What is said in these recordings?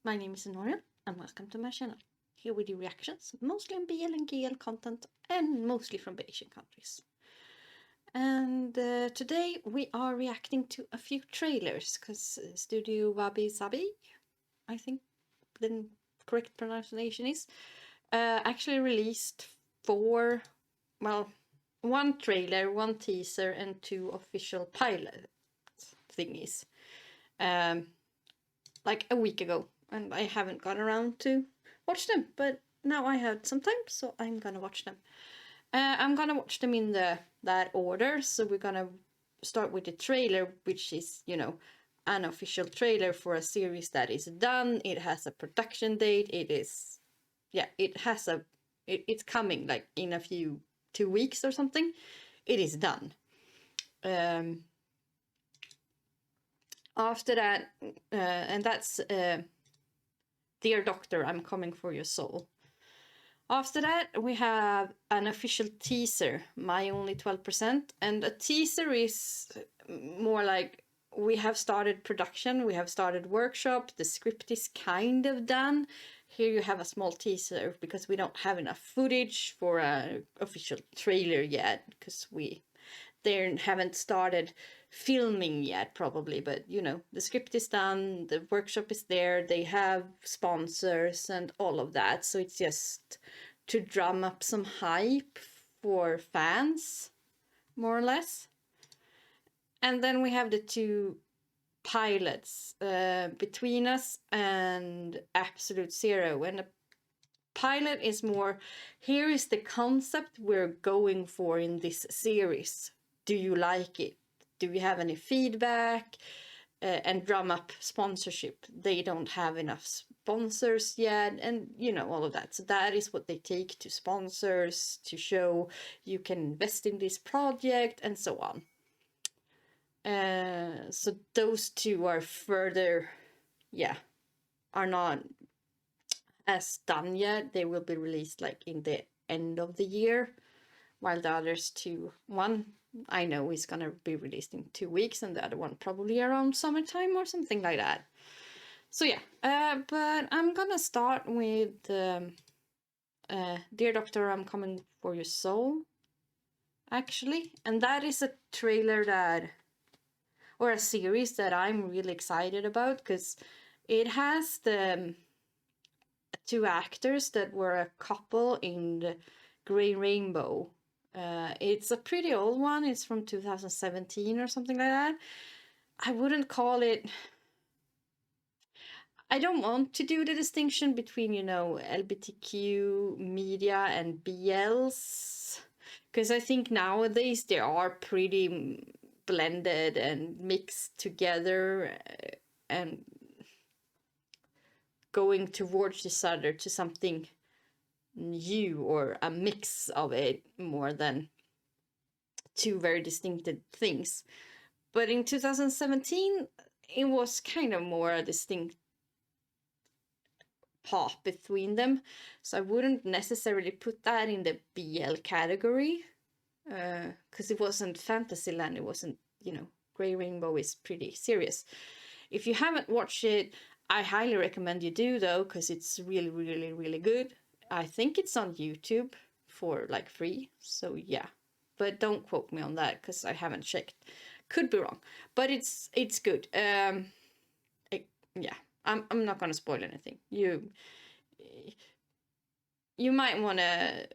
My name is Nora and welcome to my channel. Here we do reactions, mostly on BL and GL content and mostly from Asian countries. And today we are reacting to a few trailers because Studio Wabi Sabi, I think the correct pronunciation is, actually released one trailer, one teaser and 2 official pilot thingies like a week ago. And I haven't got around to watch them, but now I had some time, so I'm gonna watch them. I'm gonna watch them in that order, so we're gonna start with the trailer, which is, you know, an official trailer for a series that is done. It has a production date. It's coming like in a 2 weeks or something. It is done. After that, and that's Dear Doctor, I'm Coming for Your Soul. After that, we have an official teaser, My Only 12%. And a teaser is more like we have started production, we have started workshop, the script is kind of done. Here you have a small teaser because we don't have enough footage for an official trailer yet, because they haven't started filming yet probably, but you know, the script is done, the workshop is there, they have sponsors and all of that, so it's just to drum up some hype for fans, more or less. And then we have the 2 pilots, Between Us and Absolute Zero. And a pilot is more, here is the concept we're going for in this series. Do you like it? Do we have any feedback? And drum up sponsorship. They don't have enough sponsors yet, and you know, all of that. So that is what they take to sponsors, to show you can invest in this project and so on. So those 2 are further, are not as done yet. They will be released like in the end of the year, while the others 2, one I know is gonna be released in 2 weeks, and the other one probably around summertime or something like that. So yeah, but I'm gonna start with Dear Doctor, I'm Coming for Your Soul, actually. And that is a trailer or a series that I'm really excited about, because it has the 2 actors that were a couple in the Grey Rainbow. It's a pretty old one. It's from 2017 or something like that. I wouldn't call it... I don't want to do the distinction between, you know, LGBTQ media and BLs, because I think nowadays they are pretty blended and mixed together and going towards each other to something new, or a mix of it, more than 2 very distinct things. But in 2017 it was kind of more a distinct path between them, so I wouldn't necessarily put that in the BL category, because it wasn't Fantasyland, it wasn't, you know, Grey Rainbow is pretty serious. If you haven't watched it, I highly recommend you do though, because it's really, really, really good. I think it's on YouTube for like free, so yeah, but don't quote me on that because I haven't checked. Could be wrong, but it's good. I'm not gonna spoil anything. You might want to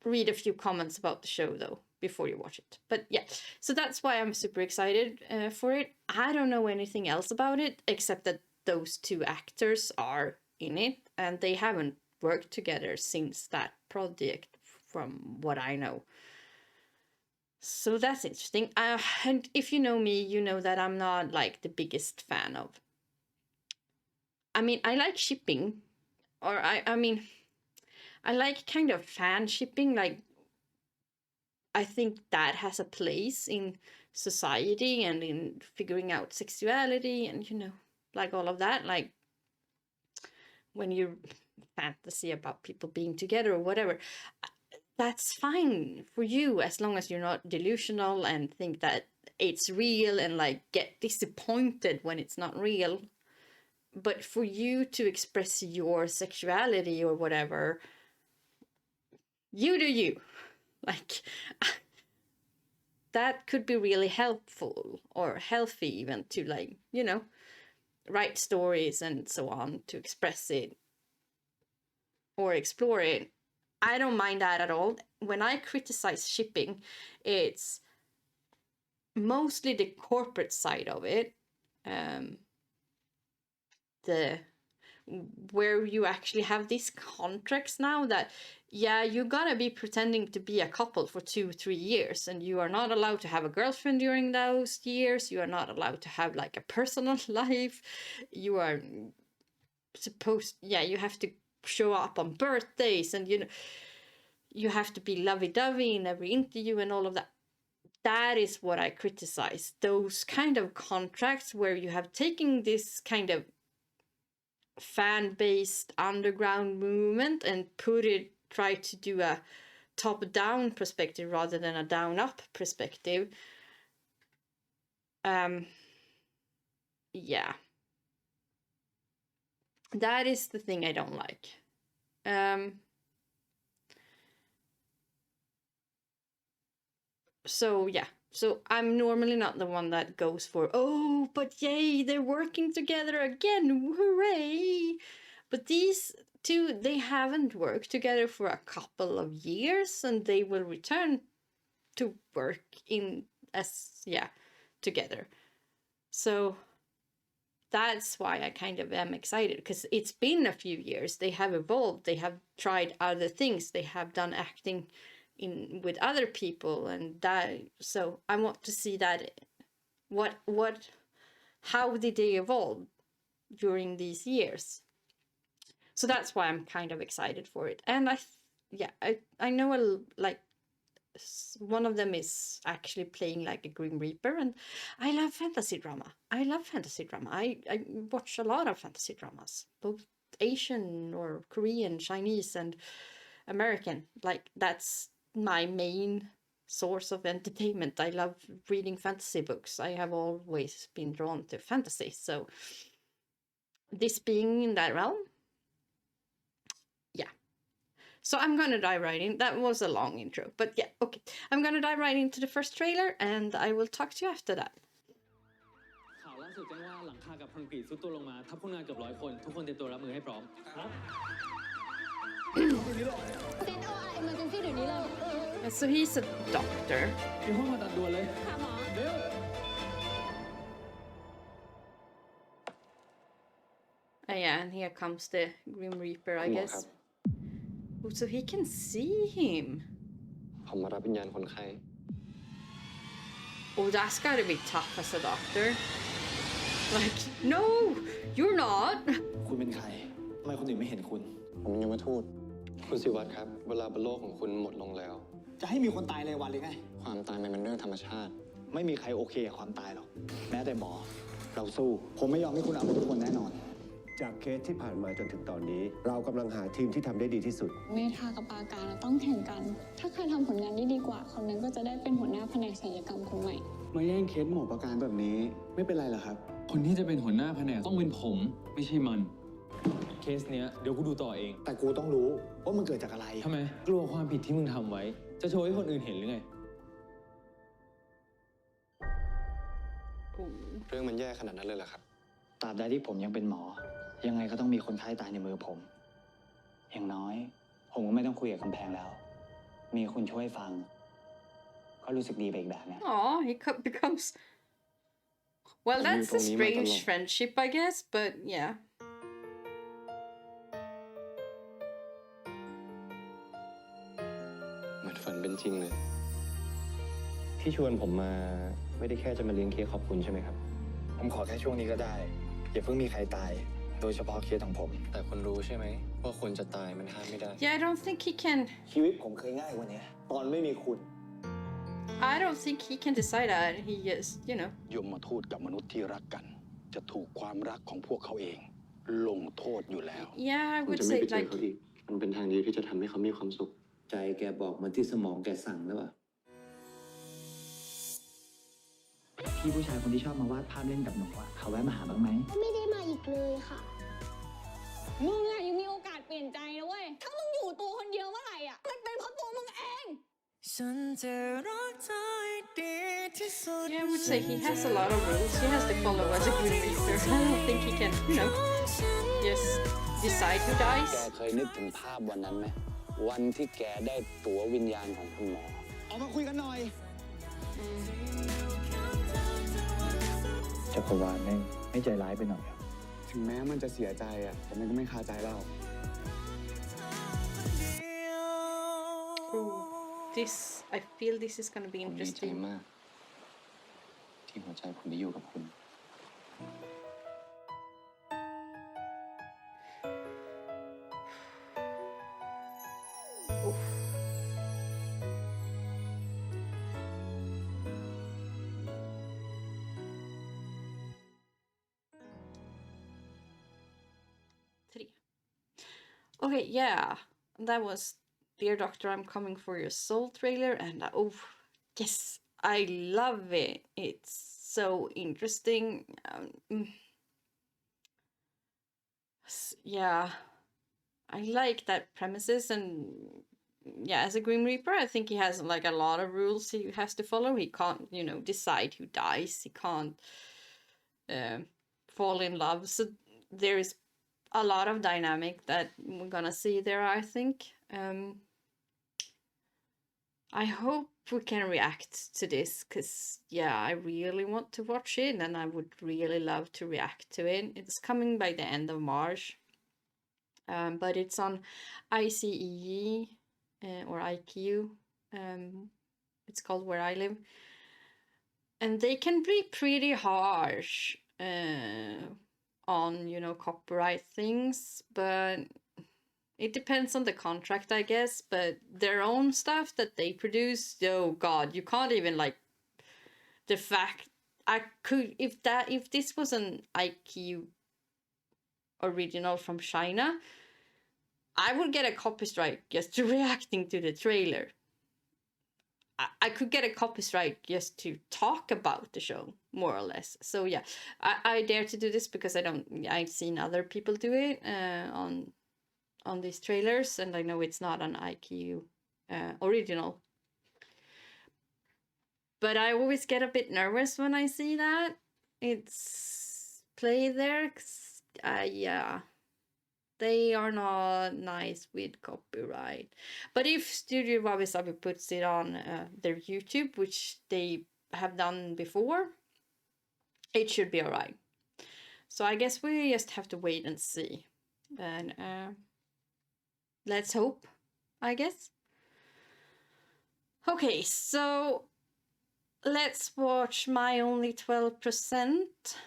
read a few comments about the show though before you watch it. But yeah, so that's why I'm super excited for it. I don't know anything else about it except that those 2 actors are in it, and they haven't worked together since that project, from what I know. So that's interesting. And if you know me, you know that I'm not like the biggest fan of... I mean, I like shipping, or I mean, I like kind of fan shipping. Like, I think that has a place in society and in figuring out sexuality and, you know, like all of that. Like, when you fantasy about people being together or whatever, that's fine for you, as long as you're not delusional and think that it's real and like get disappointed when it's not real. but for you to express your sexuality or whatever, you do you. Like, that could be really helpful or healthy even to, like, you know, write stories and so on to express it or explore it. I don't mind that at all. When I criticize shipping, it's mostly the corporate side of it. Where you actually have these contracts now that, yeah, you're gonna be pretending to be a couple for 2-3 years, and you are not allowed to have a girlfriend during those years. You are not allowed to have like a personal life. You are supposed, yeah, you have to show up on birthdays, and you know, you have to be lovey-dovey in every interview and all of that. That is what I criticize. Those kind of contracts where you have taken this kind of fan-based underground movement and try to do a top-down perspective rather than a down-up perspective. Yeah. That is the thing I don't like. So yeah. So I'm normally not the one that goes for, oh, but yay, they're working together again, hooray! But these two, they haven't worked together for a couple of years, and they will return to work together. So that's why I kind of am excited, because it's been a few years. They have evolved, they have tried other things, they have done acting with other people, and that, so I want to see that how did they evolve during these years. So that's why I'm kind of excited for it. And I know like one of them is actually playing like a Grim Reaper, and I love fantasy drama. I watch a lot of fantasy dramas, both Asian or Korean, Chinese, and American. Like, that's my main source of entertainment. I love reading fantasy books. I have always been drawn to fantasy. So this being in that realm, yeah. So I'm gonna dive right in. That was a long intro, but yeah, okay. I'm gonna dive right into the first trailer, and I will talk to you after that. ข่าวล่าสุดแจ้งว่าหลังคากับคอนกรีตซุดตัวลงมาทับคนงานเกือบ100 คนทุกคนเตรียมตัวรับมือให้พร้อม So he's a doctor. ในห้องผ่าตัดด่วนเลยค่ะหมอเร็ว Yeah, and here comes the Grim Reaper, I guess. Oh, so he can see him. ผมมารับวิญญาณคนไข้ Oh, that's gotta be tough as a doctor. Like, no, you're not. คุณเป็นใครทำไมคนอื่นไม่เห็นคุณ ผมยมทูตคุณศิวัตรครับเวลาบนโลกของคุณหมดลงแล้ว จะให้มีคนตายเลยวันหรือไง ความตายมันเป็นเรื่องธรรมชาติ ไม่มีใครโอเคกับความตายหรอกแม้แต่หมอเราสู้ผมไม่ยอมให้คุณเอาไปทุกคนแน่นอน จากเคสที่ผ่านมาจนถึงตอนนี้เรากำลังหาทีมที่ทำได้ดีที่สุด เมธากับปาการต้องแข่งกัน ถ้าใครทำผลงานได้ดีกว่าคนนั้นก็จะได้เป็นหัวหน้าแผนกศัลยกรรมคนใหม่ มาแย่งเคสหมอประการแบบนี้ไม่เป็นไรหรอครับ คนที่จะเป็นหัวหน้าแผนกต้องเป็นผมไม่ใช่มันเคสเนี้ยเดี๋ยวกูดูต่อเอง แต่กูต้องรู้ว่ามันเกิดจากอะไร ทำไมกลัวความผิดที่มึงทำไว้จะโชว์ให้คนอื่นเห็นหรือไง เรื่องมันแย่ขนาดนั้นเลยเหรอครับ ตราบใดที่ผมยังเป็นหมอยังไงก็ต้องมีคนไข้ตายในมือผมอย่างน้อยผมก็ไม่ต้องคุยกับกำแพงแล้วมีคุณช่วยฟังก็รู้สึกดีไปอีกแบบเนี่ย Oh, he becomes... Well, that's a strange friendship, I guess, but yeah. เหมือนฝันเป็นจริงเลยที่ชวนผมมาไม่ได้แค่จะมาเลี้ยงเค้กขอบคุณใช่ไหมครับ ผมขอแค่ช่วงนี้ก็ได้อย่าเพิ่งมีใครตายโดยเฉพาะเคสของผม แต่คุณรู้ใช่ไหมว่าคนจะตายมันห้ามไม่ได้ Yeah, I don't think he can... ชีวิตผมเคยง่ายกว่านี้ตอนไม่มีคุณ I don't think he can decide that. He just, you know... ยมทูตกับมนุษย์ที่รักกันจะถูกความรักของพวกเขาเองลงโทษอยู่แล้ว Yeah, I คุณ would จะไม่ say ไปเจอ like... เขาอีกมันเป็นทางเดียวที่จะทำให้เขามีความสุข ใจแกบอกมันที่สมองแกสั่งหรือเปล่า พี่ผู้ชายคนที่ชอบมาวาดภาพเล่นกับหนูอะเขาแวะมาหาบ้างไหม ไม่ได้มา อีกเลยค่ะมึงอะยังมีโอกาสเปลี่ยนใจนะเว้ยถ้ามึงอยู่ตัวคนเดียวเมื่อไหร่อะมันเป็นเพราะตัวมึงเอง Yeah, I would say he has a lot of rules. He has to follow as a Grim Reaper. I don't think he can, just decide who แก dies. เคยนึกถึงภาพวันนั้นไหมวันที่แกได้ตั๋ววิญญาณของคุณหมอออกมาคุยกันหน่อย จักรวาลไม่ใจร้ายไปหน่อย ถึงแม้มันจะเสียใจอะแต่มันก็ไม่คาใจเรา I feel this is gonna be ผมดีใจ interesting. มาก ที่หัวใจผมได้อยู่กับคุณ Oof. Three. Okay, yeah, that was Dear Doctor, I'm Coming for Your Soul trailer, and oh, yes, I love it. It's so interesting. Yeah, I like that premises, and yeah, as a Grim Reaper, I think he has like a lot of rules he has to follow. He can't, decide who dies. He can't fall in love. So there is a lot of dynamic that we're gonna see there, I think. I hope we can react to this, because yeah, I really want to watch it, and I would really love to react to it. It's coming by the end of March, but it's on ICE or IQ. It's called Where I Live, and they can be pretty harsh on copyright things, but it depends on the contract, I guess. But their own stuff that they produce, oh god, you can't even the fact I could if this was an IQ original from China, I would get a copy strike just to reacting to the trailer. I could get a copy strike just to talk about the show, more or less. So yeah, I dare to do this because I've seen other people do it on these trailers, and I know it's not an IQ original. But I always get a bit nervous when I see that it's played there, 'cause, yeah, they are not nice with copyright. But if Studio Wabi Sabi puts it on their YouTube, which they have done before, it should be alright. So I guess we just have to wait and see. And let's hope, I guess. Okay, so let's watch My Only 12%.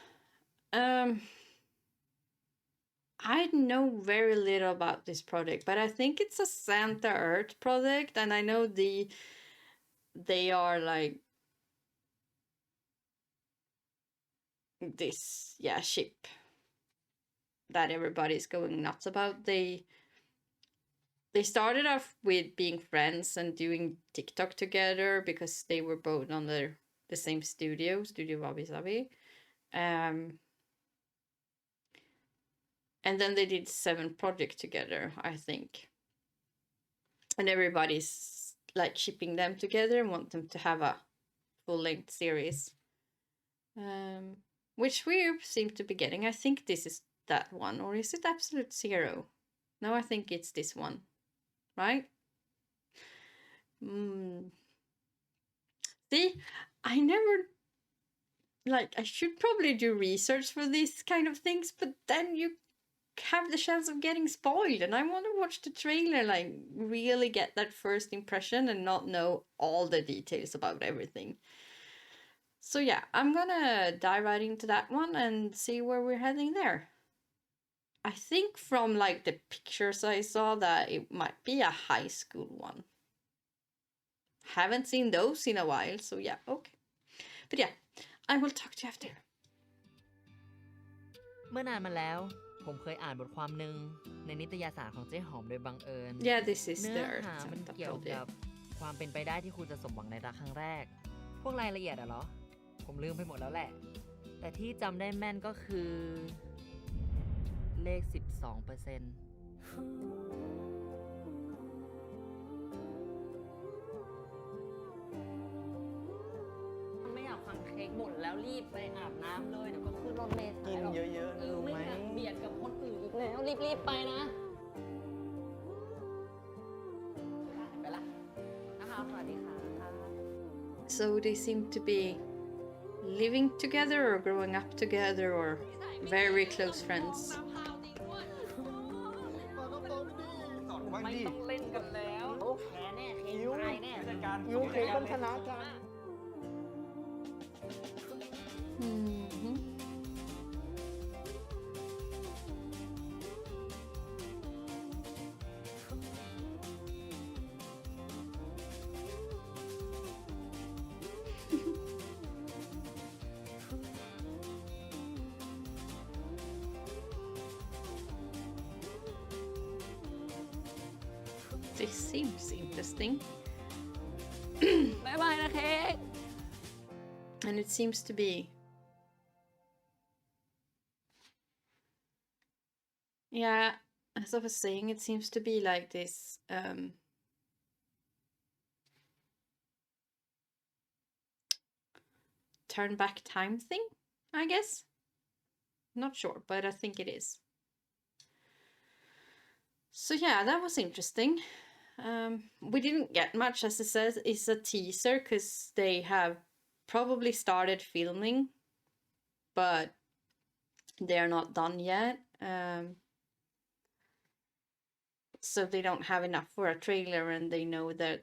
I know very little about this project, but I think it's a Santa Earth project, and I know they are like this, yeah, ship that everybody's going nuts about. They started off with being friends and doing TikTok together because they were both on the same Studio Wabi Sabi. And then they did 7 projects together, I think. And everybody's like shipping them together and want them to have a full-length series. Which we seem to be getting. I think this is that one, or is it Absolute Zero? No, I think it's this one. Right? See, I never, I should probably do research for these kind of things, but then you have the chance of getting spoiled, and I want to watch the trailer, really get that first impression and not know all the details about everything. So yeah, I'm gonna dive right into that one and see where we're heading there. I think from the pictures I saw that it might be a high school one. Haven't seen those in a while, so yeah, okay. But yeah, I will talk to you after. เมื่อนานมาแล้วผมเคยอ่านบทความหนึ่งในนิตยสารของเจ๊หอมโดยบังเอิญ Yeah, this is เนื้ the อหามัน Earth เกี่ยวกับความเป็นไปได้ที่คุณจะสมหวังในรักครั้งแรกพวกรายละเอียดเหรอผมลืมไปหมดแล้วแหละแต่ที่จำได้แม่นก็คือ เลข 12% ไม่อยากฟังเค้กบ่นแล้วรีบไปอาบน้ำเลย เดี๋ยวก็ขึ้นรถเมล์ กินเยอะๆนะรู้ไหม ไม่อยากเบียดกับคนอื่นอีกแล้ว รีบๆไปนะ ไปละนะคะสวัสดีค่ะ So they seem to be living together or growing up together or very close friends. ไม่ต้องเล่นกันแล้วแพ้แน่เค้กตายแน่ ยูเค้กต้องชนะกัน Mhm. This seems interesting. บ๊ายบายนะเค้ก And it seems to be, yeah, as I was saying, it seems to be like this turn back time thing, I guess. Not sure, but I think it is. So yeah, that was interesting. We didn't get much, as it says, it's a teaser because they have probably started filming, but they're not done yet. So they don't have enough for a trailer, and they know that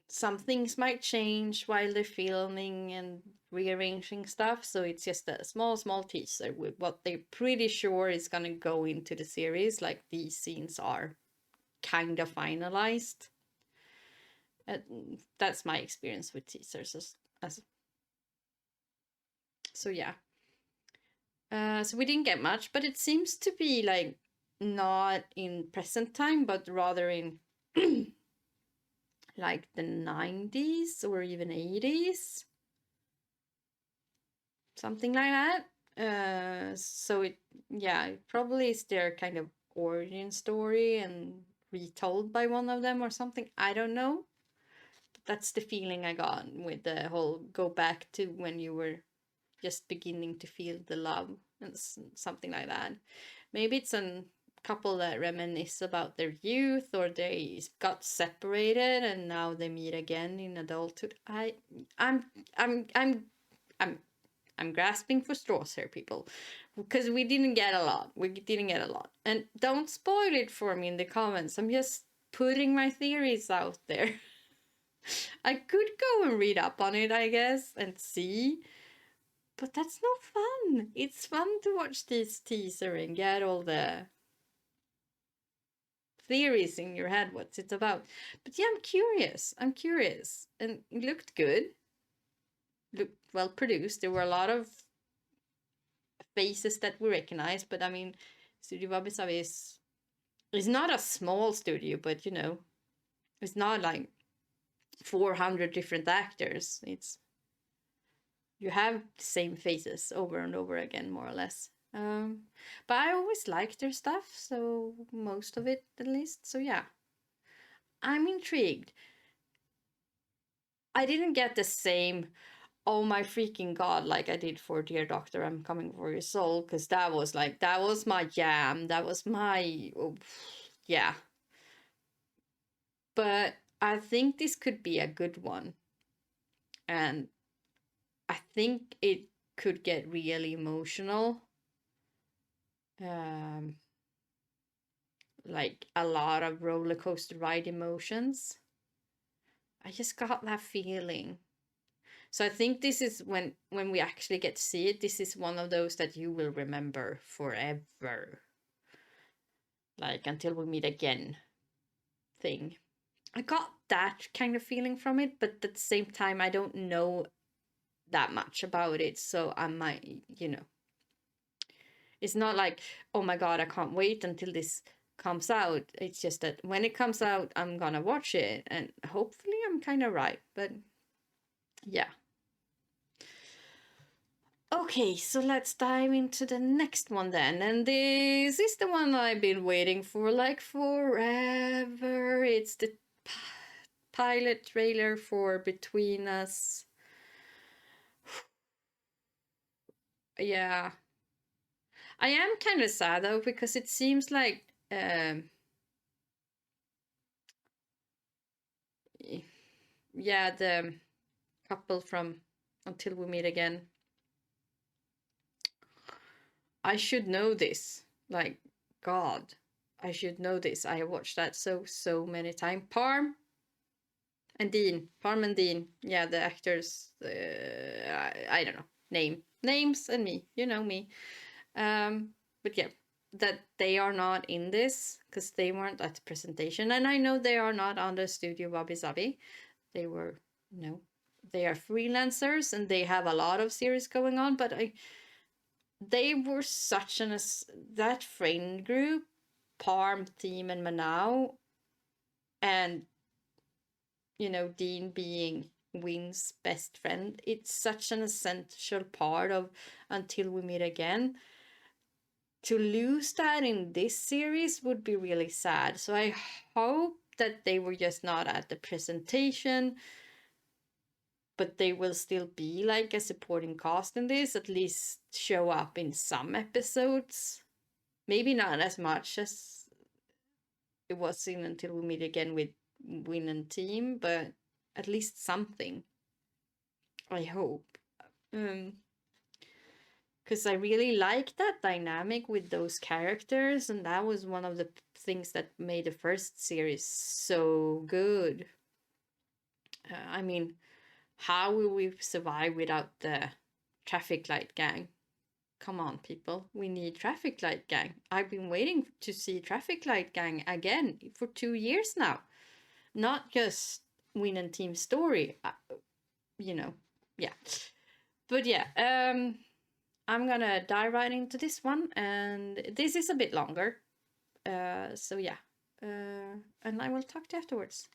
some things might change while they're filming and rearranging stuff. So it's just a small teaser with what they're pretty sure is going to go into the series. Like these scenes are kind of finalized. That's my experience with teasers. So yeah. So we didn't get much, but it seems to be like not in present time, but rather in like the 90s or even 80s. Something like that. So it probably is their kind of origin story and retold by one of them or something. I don't know. But that's the feeling I got with the whole go back to when you were just beginning to feel the love and something like that. Maybe it's a couple that reminisce about their youth, or they got separated and now they meet again in adulthood. I'm grasping for straws here, people, because we didn't get a lot. And don't spoil it for me in the comments. I'm just putting my theories out there. I could go and read up on it, I guess, and see. But that's no fun. It's fun to watch this teaser and get all the theories in your head, what's it about. But yeah, I'm curious. And it looked good. Looked well produced. There were a lot of faces that we recognized, but I mean, Studio Wabi Sabi is not a small studio, but you know, it's not like 400 different actors. You have the same faces over and over again, more or less. But I always liked their stuff, so most of it at least. So yeah, I'm intrigued. I didn't get the same, oh my freaking god, like I did for Dear Doctor, I'm Coming for Your Soul, because that was my jam. That was my, yeah. But I think this could be a good one. And I think it could get really emotional. Like a lot of roller coaster ride emotions. I just got that feeling. So I think this is when we actually get to see it, this is one of those that you will remember forever. Like until we meet again thing. I got that kind of feeling from it, but at the same time, I don't know that much about it. So I might, you know, it's not like, oh my god, I can't wait until this comes out. It's just that when it comes out, I'm gonna watch it, and hopefully I'm kind of right. But yeah. Okay, so let's dive into the next one then. And this is the one I've been waiting for like forever. It's the pilot trailer for Between Us. Yeah. I am kind of sad though, because it seems like yeah, the couple from Until We Meet Again. I should know this. Like, God, I should know this. I have watched that so many times. Parm and Dean. Yeah, the actors. I don't know. Names and me. You know me. But yeah, that they are not in this because they weren't at the presentation. And I know they are not on the studio Wabi Sabi. They were, no. They are freelancers and they have a lot of series going on, but they were such that friend group, Parm, Theme, and Manao, and you know, Dean being Win's best friend. It's such an essential part of Until We Meet Again. To lose that in this series would be really sad. So I hope that they were just not at the presentation, but they will still be like a supporting cast in this, at least show up in some episodes. Maybe not as much as it was in Until We Meet Again with Win and Team, but at least something. I hope. Because I really like that dynamic with those characters, and that was one of the things that made the first series so good. I mean, how will we survive without the traffic light gang? Come on, people. We need traffic light gang. I've been waiting to see traffic light gang again for 2 years now. Not just Win and Team story. You know, yeah. But yeah, I'm gonna dive right into this one. And this is a bit longer. So yeah. And I will talk to you afterwards.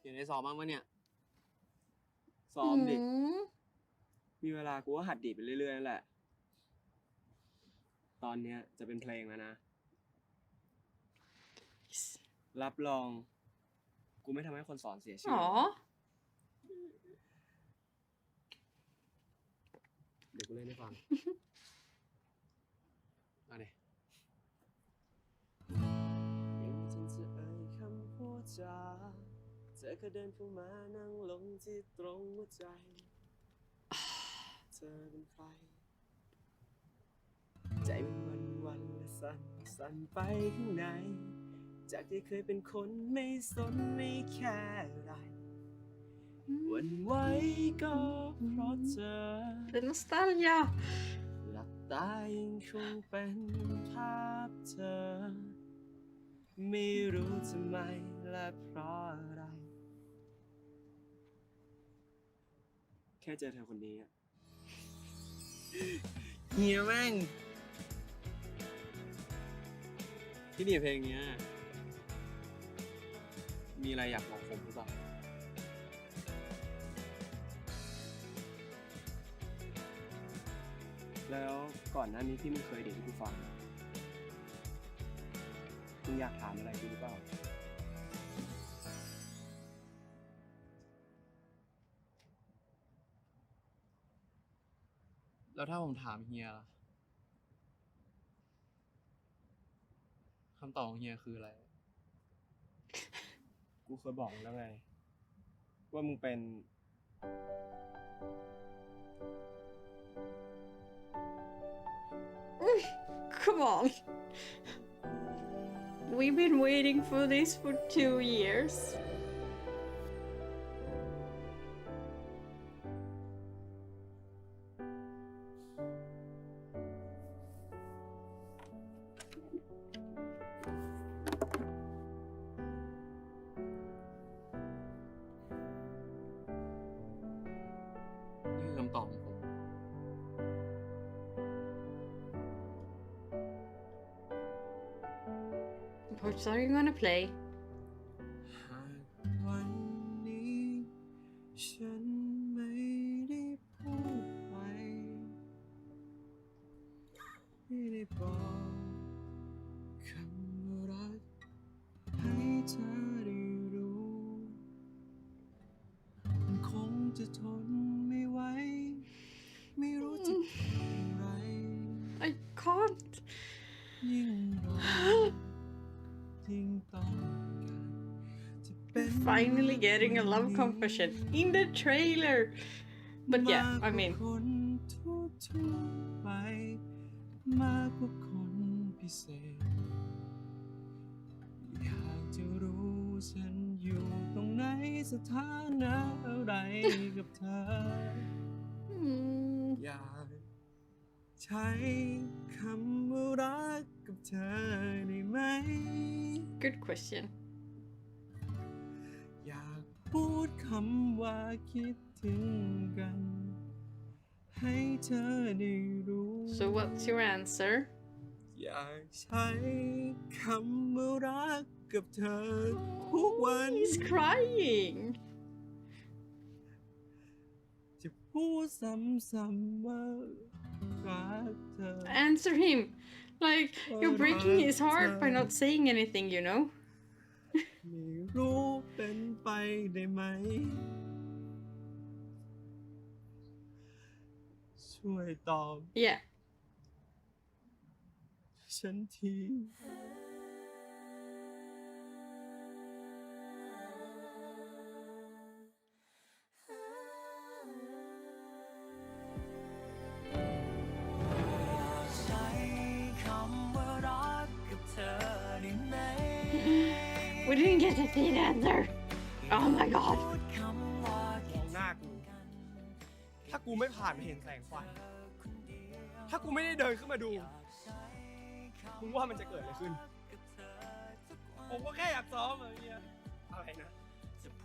อยู่ในซ้อมบ้างปะเนี่ย ซ้อมดิ มีเวลากูก็หัดดีดไปเรื่อยๆนั่นแหละ ตอนเนี้ยจะเป็นเพลงแล้วนะ รับรอง กูไม่ทำให้คนสอนเสียชื่อ เดี๋ยวกูเล่นให้ฟัง มาดิยังฉันจะเอ่ยคำพูดจาเธอก็เดินเข้ามานั่งลงที่ตรงหัวใจ เธอเป็นไฟ ใจมันวันๆและสั่นไปข้างใน จากที่เคยเป็นคนไม่สนไม่แคร์อะไร วันไหวก็เพราะเธอ The nostalgia. หลับตายังคงเป็นภาพเธอ ไม่รู้ทำไมและเพราะอะไร แค่เจอเธอคนนี้อะเฮียแม่งที่นี่เพลงเนี้ยมีอะไรอยากบอกผมหรือเปล่า แล้วก่อนหน้านี้ที่มึงเคยเด็กที่กูฟังมึงอยากถามอะไรกูหรือเปล่า แล้วถ้าผมถามเฮียล่ะคำตอบของเฮียคืออะไร กูเคยบอกแล้วไง ว่ามึงเป็น Come on. We've been waiting for this for 2 years. What are you gonna play? หากวันนี้ฉันไม่ได้พูดไป ไม่ได้บอกคำว่ารักให้เธอได้รู้มันคงจะทนไม่ไหวไม่รู้จะทำอะไร I can't. ยิ่งรอยิ่งต้องการจะเป็น Finally getting a love confession in the trailer. But yeah, I mean, มากกว่าคนทั่วๆไปมากกว่าคนพิเศษอยากจะรู้ฉันอยู่ตรงไหนสถานะอะไรกับเธอ อยากใช้คำว่ารักกับเธอได้ไหม good question. อยากพูดคำว่าคิดถึงกัน ให้เธอได้รู้ So what's your answer? อยากใช้คำว่ารักกับเธอทุกวัน He's crying. จะพูดซ้ำๆว่ารักเธอ Answer him. Like, you're breaking his heart by not saying anything, you know? ไม่รู้เป็นไปได้ไหม ช่วยตอบ Yeah. ฉันที We didn't get to see the answer. Oh my god. มองหน้ากู ถ้ากูไม่ผ่านมาเห็นแสงไฟ ถ้ากูไม่ได้เดินขึ้นมาดู มึงว่ามันจะเกิดอะไรขึ้น ผมก็แค่อยากซ้อมอะไรเงี้ยอะไรนะ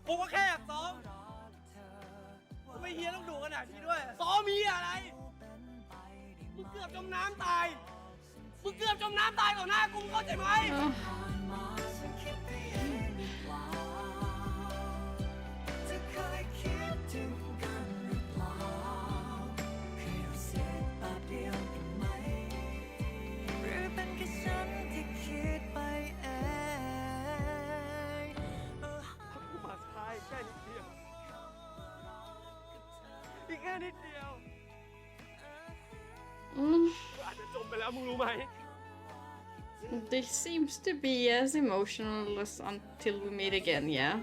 ผมก็แค่อยากซ้อมทำไมเฮียต้องดุขนาดนี้ด้วย ซ้อมมีอะไร มึงเกือบจมน้ำตาย มึงเกือบจมน้ำตายต่อหน้ากูเข้าใจไหม อีกแค่นิดเดียว อาจจะจมไปแล้วมึงรู้ไหม This seems to be as emotional as Until We Meet Again, yeah?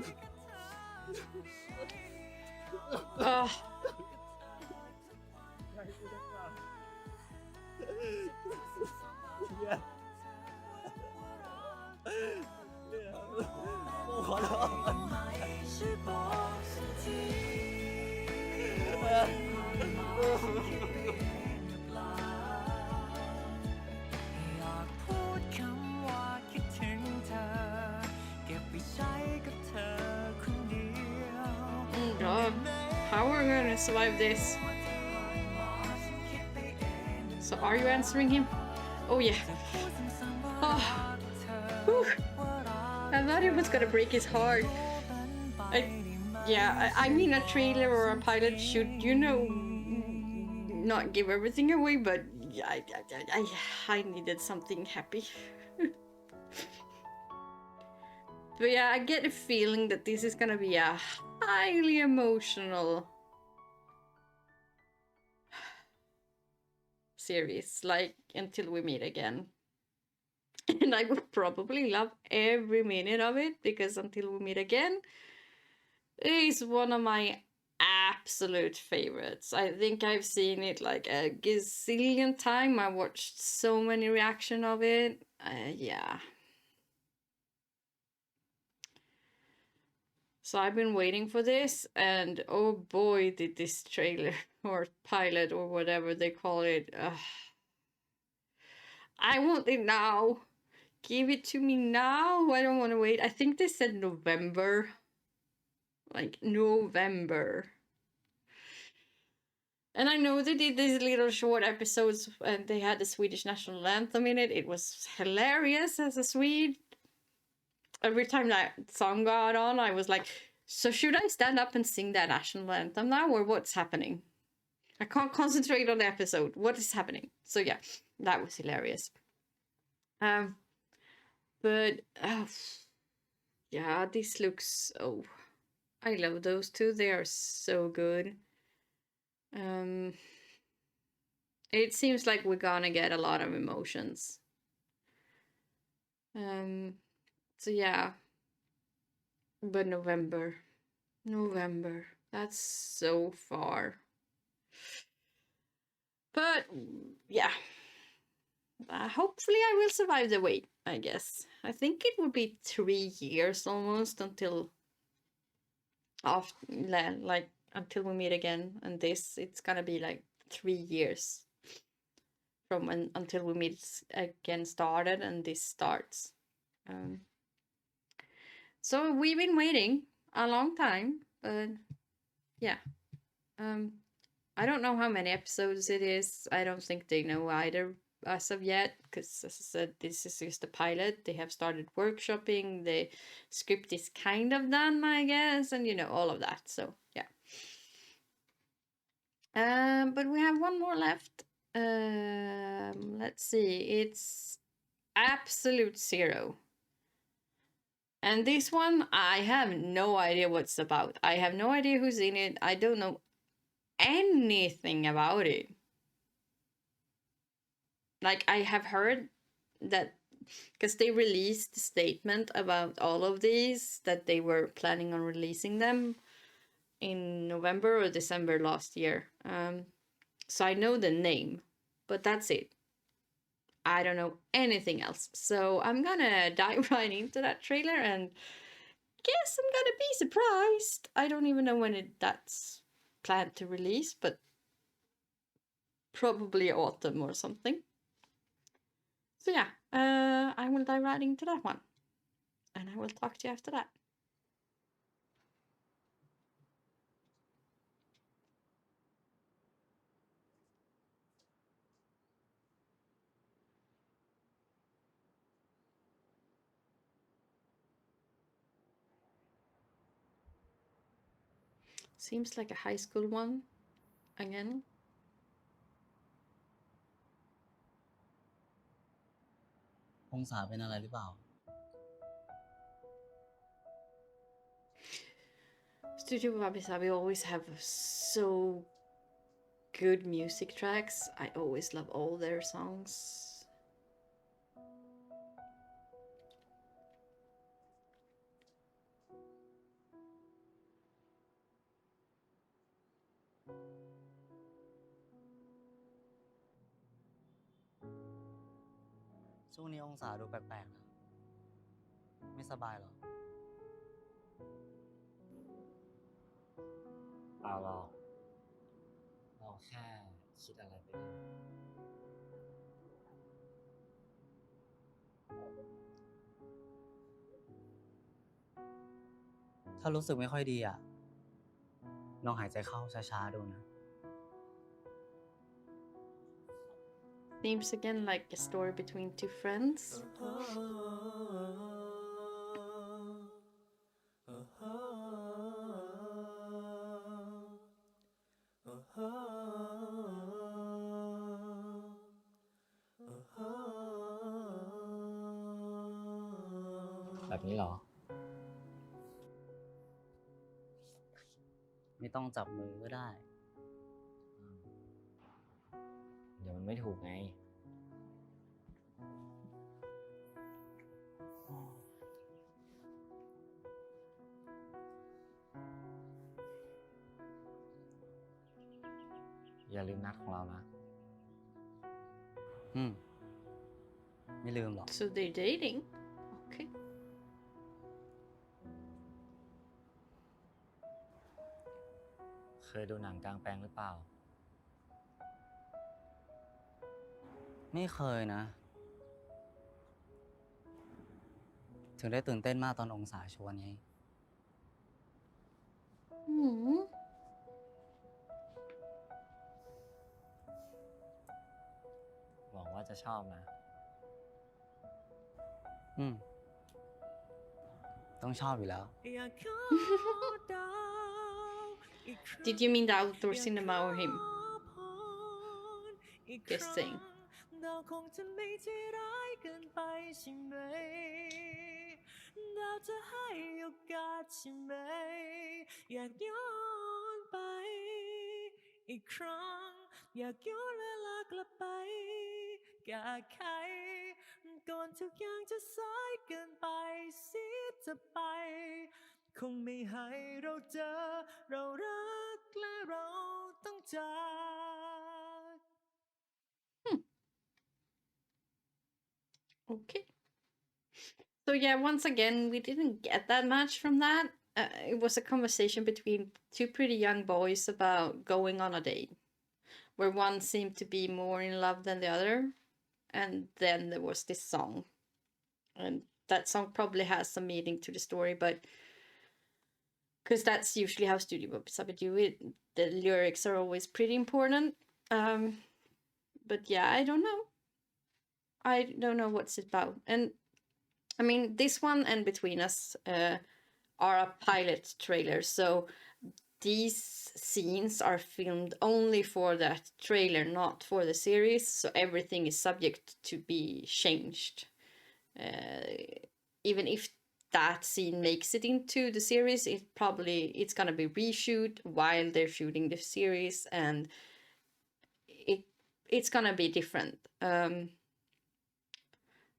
Ugh. God, how are we gonna survive this? So are you answering him? Oh yeah. Oh. Whew. I thought he was gonna break his heart. I mean a trailer or a pilot should, you know, not give everything away, but I needed something happy. But yeah, I get a feeling that this is gonna be a highly emotional series, like Until We Meet Again. And I would probably love every minute of it, because Until We Meet Again is one of my absolute favorites. I think I've seen it like a gazillion times. I watched so many reactions of it. Yeah. So I've been waiting for this, and oh boy, did this trailer or pilot or whatever they call it. I want it now. Give it to me now. I don't want to wait. I think they said November. Like November. And I know they did these little short episodes and they had the Swedish national anthem in it. It was hilarious as a Swede. Every time that song got on, I was like, so should I stand up and sing that national anthem now, or what's happening? I can't concentrate on the episode. What is happening? So yeah, That was hilarious. But yeah, this looks. Oh, I love those two. They are so good. It seems like we're gonna get a lot of emotions. So yeah. But November, that's so far. But yeah, hopefully I will survive the wait, I guess. I think it would be 3 years almost until until we meet again, and it's gonna be like 3 years from when until we meet again started and this starts. So we've been waiting a long time, but yeah. I don't know how many episodes it is. I don't think they know either as of yet, because as I said, this is just a pilot. They have started workshopping. The script is kind of done, I guess, and all of that. So yeah. But we have one more left. Let's see. It's Absolute Zero. And this one, I have no idea what's about. I have no idea who's in it. I don't know anything about it. Like, I have heard that because they released a statement about all of these, that they were planning on releasing them in November or December last year. So I know the name, but that's it. I don't know anything else. So I'm gonna dive right into that trailer and guess I'm gonna be surprised. I don't even know when that's planned to release, but probably autumn or something. So yeah, I will dive right into that one. And I will talk to you after that. Seems like a high school one again. Studio Wabi Sabi always have so good music tracks. I always love all their songs. Seems again like a story between two friends. So they're dating. Okay. Hmm. จะชอบนะต้องชอบอยู่แล้ว Did you mean the outdoor cinema or him? Just saying. เราคงจะไม่ใจร้ายเกินไปใช่ไหมเราจะให้โอกาสใช่ไหมอยากย้อนไปอีกครั้งอยากย้อนเวลากลับไปแก้ไขก่อนทุกอย่างจะสายเกินไปเสียจะไปคงไม่ให้เราเจอเรารักและเราต้องจาก Okay. So yeah, once again, we didn't get that much from that. It was a conversation between two pretty young boys about going on a date, where one seemed to be more in love than the other, and then there was this song, and that song probably has some meaning to the story, but because that's usually how Studio Wabi do it, the lyrics are always pretty important. But yeah, I don't know. I don't know what's it about, and I mean, this one and Between Us are a pilot trailer, so these scenes are filmed only for that trailer, not for the series, so everything is subject to be changed. Even if that scene makes it into the series, it's gonna be reshoot while they're shooting the series, and it's gonna be different.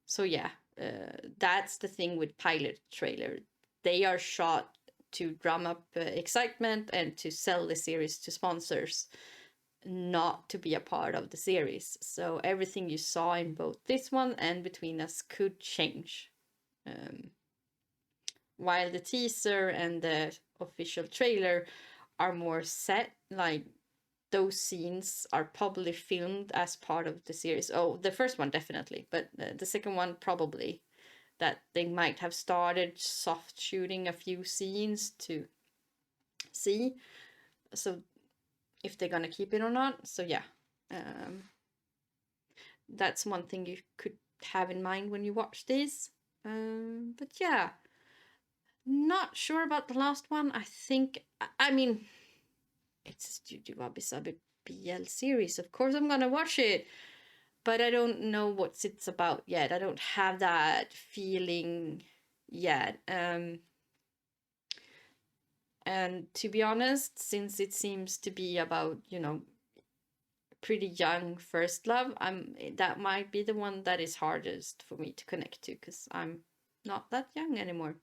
So yeah, that's the thing with pilot trailer. They are shot to drum up excitement and to sell the series to sponsors, not to be a part of the series. So everything you saw in both this one and Between Us could change. While the teaser and the official trailer are more set, like those scenes are probably filmed as part of the series. Oh, the first one definitely, but the second one probably. That they might have started soft shooting a few scenes to see. So if they're gonna keep it or not. So yeah, that's one thing you could have in mind when you watch this. But yeah, not sure about the last one. I mean, it's a Studio Wabi BL series. Of course I'm gonna watch it, but I don't know what it's about yet. I don't have that feeling yet. And to be honest, since it seems to be about, pretty young first love, that might be the one that is hardest for me to connect to, because I'm not that young anymore.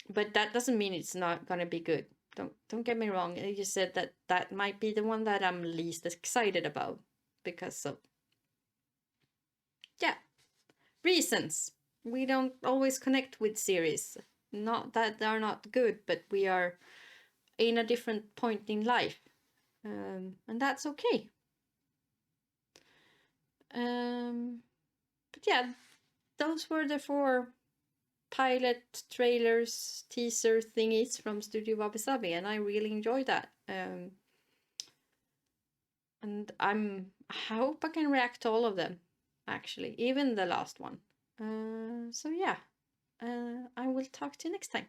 But that doesn't mean it's not gonna be good. Don't get me wrong. I just said that might be the one that I'm least excited about because of, yeah, reasons. We don't always connect with series. Not that they're not good, but we are in a different point in life, and that's okay. But yeah, those were the 4 pilot trailers, teaser thingies from Studio Wabi, and I really enjoyed that. And I hope I can react to all of them, actually, even the last one. So yeah, I will talk to you next time.